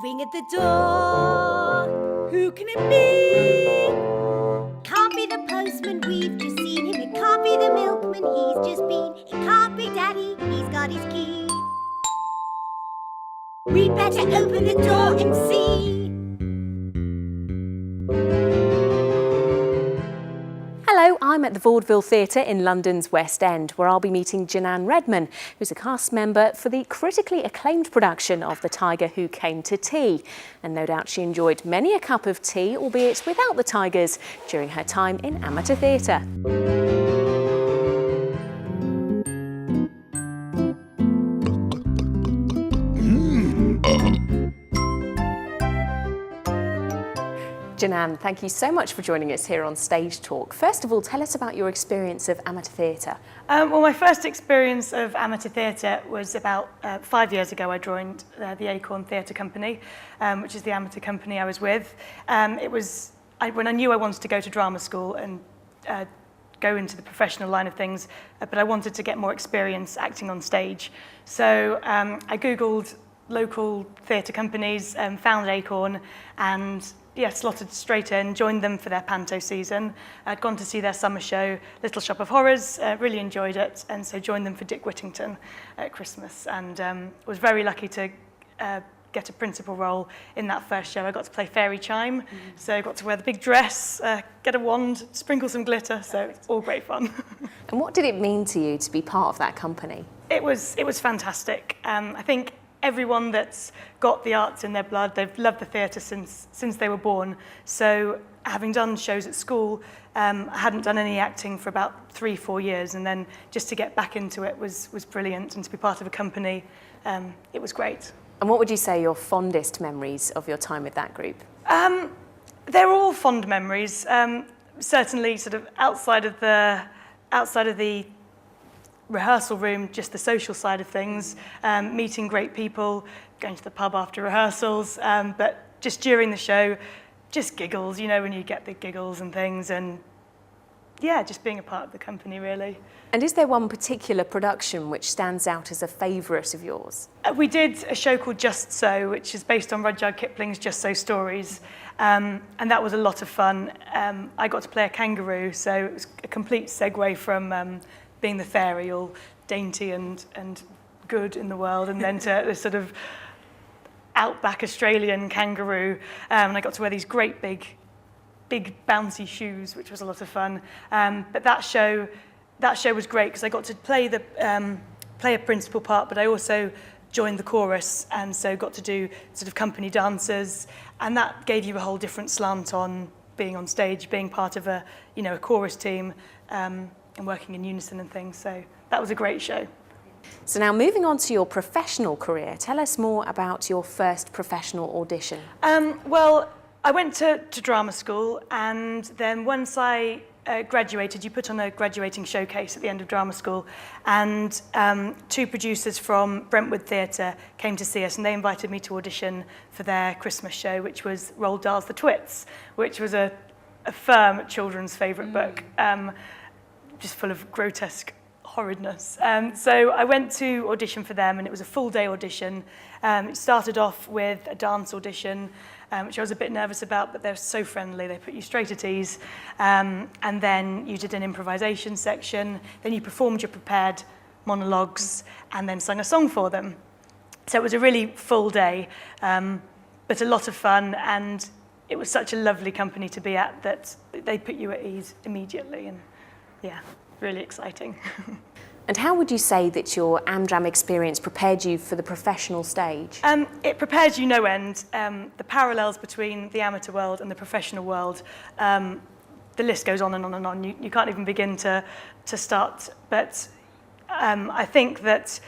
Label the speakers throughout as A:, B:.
A: ring at the door. Who can it be? Can't be the postman, we've just seen him. It can't be the milkman, he's just been. It can't be Daddy, he's got his key. We'd better open the door and see.
B: Hello, I'm at the Vaudeville Theatre in London's West End, where I'll be meeting Janann Redman, who's a cast member for the critically acclaimed production of The Tiger Who Came to Tea. And no doubt she enjoyed many a cup of tea, albeit without the tigers, during her time in amateur theatre. Janann, thank you so much for joining us here on Stage Talk. First of all, tell us about your experience of amateur theatre.
C: Well, my first experience of amateur theatre was about 5 years ago. I joined the Acorn Theatre Company, which is the amateur company I was with. It was when I knew I wanted to go to drama school and go into the professional line of things, but I wanted to get more experience acting on stage. So I Googled local theatre companies, found Acorn, and slotted straight in, joined them for their panto season. I'd gone to see their summer show, Little Shop of Horrors, really enjoyed it, and so joined them for Dick Whittington at Christmas, and was very lucky to get a principal role in that first show. I got to play Fairy Chime, so I got to wear the big dress, get a wand, sprinkle some glitter, so all great fun.
B: And what did it mean to you to be part of that company?
C: It was fantastic. I think everyone that's got the arts in their blood, they've loved the theatre since they were born. So having done shows at school, I hadn't done any acting for about 3-4 years, and then just to get back into it was brilliant, and to be part of a company, it was great.
B: And what would you say your fondest memories of your time with that group?
C: They're all fond memories. Certainly sort of outside of the rehearsal room, just the social side of things, meeting great people, going to the pub after rehearsals, but just during the show, just giggles, you know, when you get the giggles and things, and yeah, just being a part of the company, really.
B: And is there one particular production which stands out as a favourite of yours?
C: We did a show called Just So, which is based on Rudyard Kipling's Just So stories, and that was a lot of fun. I got to play a kangaroo, so it was a complete segue from being the fairy, all dainty and good in the world, and then to this sort of outback Australian kangaroo. And I got to wear these great big bouncy shoes, which was a lot of fun. But that show was great because I got to play a principal part, but I also joined the chorus, and so got to do sort of company dances, and that gave you a whole different slant on being on stage, being part of a chorus team. And working in unison and things, so that was a great show.
B: So now moving on to your professional career, tell us more about your first professional audition.
C: Well, I went to drama school, and then once I graduated, you put on a graduating showcase at the end of drama school, and 2 producers from Brentwood Theatre came to see us, and they invited me to audition for their Christmas show, which was Roald Dahl's The Twits, which was a firm children's favourite book. Just full of grotesque horridness. So I went to audition for them, and it was a full-day audition. It started off with a dance audition, which I was a bit nervous about, but they're so friendly. They put you straight at ease. And then you did an improvisation section. Then you performed your prepared monologues and then sung a song for them. So it was a really full day, but a lot of fun, and it was such a lovely company to be at that they put you at ease immediately. And yeah, really exciting.
B: And how would you say that your Amdram experience prepared you for the professional stage?
C: It prepares you no end. The parallels between the amateur world and the professional world, the list goes on and on and on. You can't even begin to start. But I think that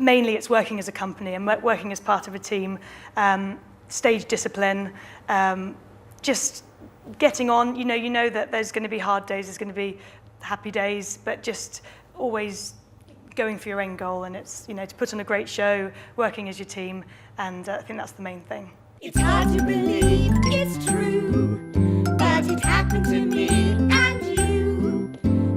C: mainly it's working as a company and working as part of a team, stage discipline, just getting on. You know that there's going to be hard days, there's going to be happy days, but just always going for your end goal, and it's to put on a great show, working as your team, and I think that's the main thing.
A: It's hard to believe it's true, but it happened to me and you.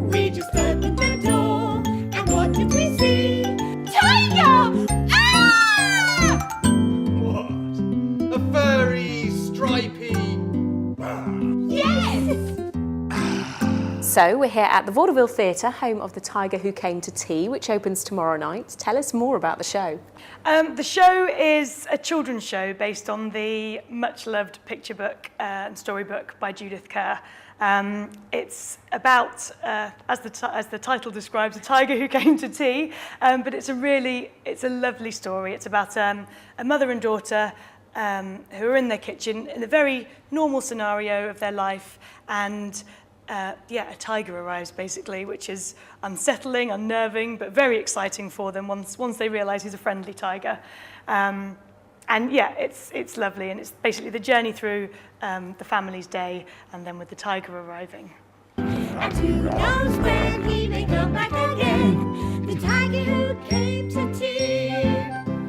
A: We just opened the door, and what did we see? Tiger! Ah!
D: What? A
B: So we're here at the Vaudeville Theatre, home of The Tiger Who Came to Tea, which opens tomorrow night. Tell us more about the show.
C: The show is a children's show based on the much-loved picture book and storybook by Judith Kerr. It's about, as the title describes, a tiger who came to tea, but it's a lovely story. It's about a mother and daughter who are in their kitchen in a very normal scenario of their life, and a tiger arrives basically, which is unsettling, unnerving, but very exciting for them once they realise he's a friendly tiger. And yeah, it's lovely, and it's basically the journey through the family's day, and then with the tiger arriving.
A: And who knows when he may come back again, the tiger who came to tea.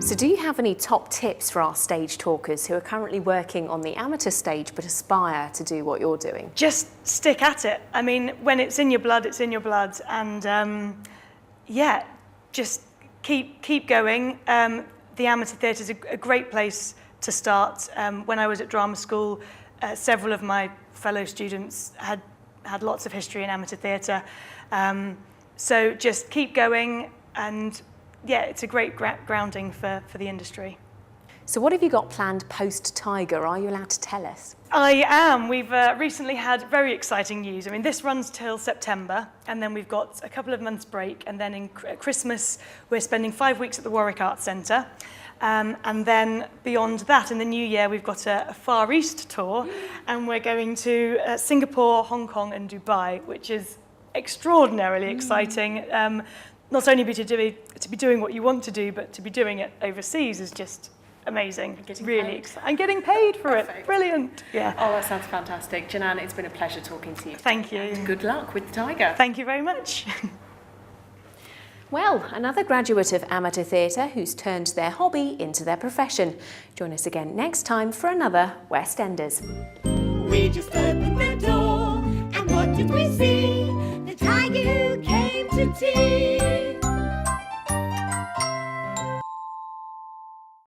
B: So do you have any top tips for our stage talkers who are currently working on the amateur stage but aspire to do what you're doing?
C: Just stick at it. I mean, when it's in your blood, it's in your blood, and just keep going. The amateur theatre is a great place to start. When I was at drama school, several of my fellow students had lots of history in amateur theatre. So just keep going, and yeah, it's a great grounding for the industry.
B: So what have you got planned post-Tiger? Are you allowed to tell us?
C: I am. We've recently had very exciting news. I mean, this runs till September, and then we've got a couple of months break, and then at Christmas we're spending 5 weeks at the Warwick Arts Centre. And then beyond that, in the new year, we've got a Far East tour, and we're going to Singapore, Hong Kong and Dubai, which is extraordinarily exciting. Not only to be doing what you want to do, but to be doing it overseas is just amazing. Really exciting. And getting paid for it. Brilliant. Yeah.
B: Oh, that sounds fantastic. Janan, it's been a pleasure talking to you.
C: Thank you.
B: And good luck with the Tiger.
C: Thank you very much.
B: Well, another graduate of amateur theatre who's turned their hobby into their profession. Join us again next time for another Westenders.
A: We just opened the door, and what did we see? The tiger who came to tea.